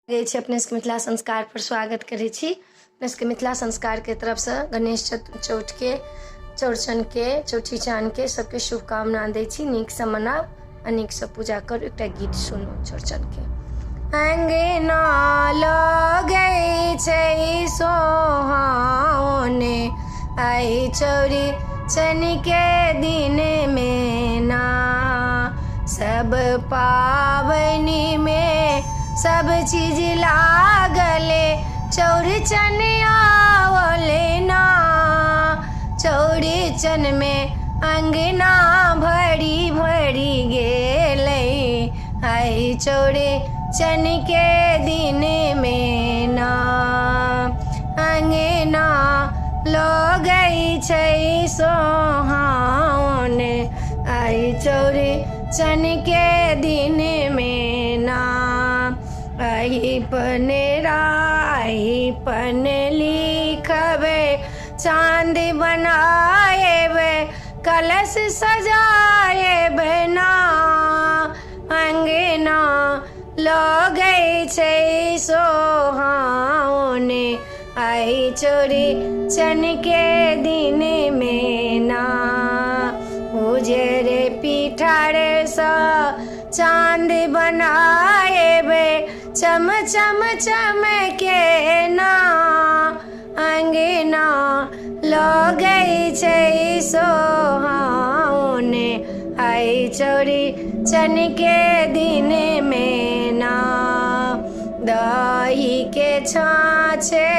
गई छी अपने सबके मिथिला संस्कार पर स्वागत करै छी। अपने सबके मिथिला संस्कार के तरफ से गणेश चौथ के चौड़चन के चौठी चाँद के सबके शुभकामना दै छी। नीक से मनाउ आ नीक से पूजा करू। एकटा गीत सुनू चौड़चन के। अंगना लगै छै सोहाने आई चौड़चन के दिन में ना, सब पावनी में सब चीज लागले चौड़चन आवले ना। चौड़चन में अंगना भरी भरी गेले आई चौड़चन के दिन में ना। अंगना लगै छै सोहाने आई चौड़चन के दिन में ना। आई पन लिखबे चांद बनाएबे कलश सजाएबे ना। अंगना लगै छै सोहाने आई चौड़चन के दिन में ना। उजरे पिठारे सा चांद बनाएबे चम चम चमके ना। अंगना लगै छै सोहाने आई चौड़चन के दिन में ना। दही के छाछे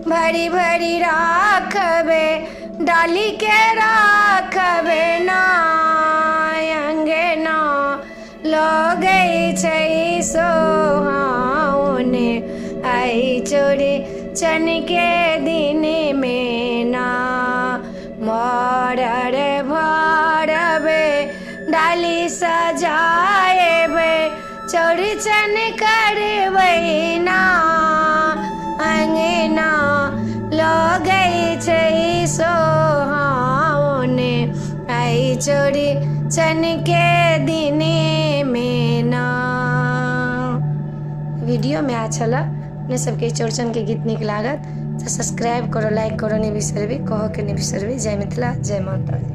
भरी भरी राखबे डाली के राखबे ना। अंगना लगै छै सोहाने आई चौड़चन के दिन में ना। मरर भरबे डाली सजाएबे चौड़चन करबै ना। अंगना लगै छै सोहाने आई चौड़चन के दिन में ना। वीडियो में अच्छा लग अपने सबके चौड़चन के गीत नीक लागत तो सब्सक्राइब करो, लाइक करो नहीं बिसरबी, कहो के नहीं बिसरबी। जय मिथिला, जय माता दी।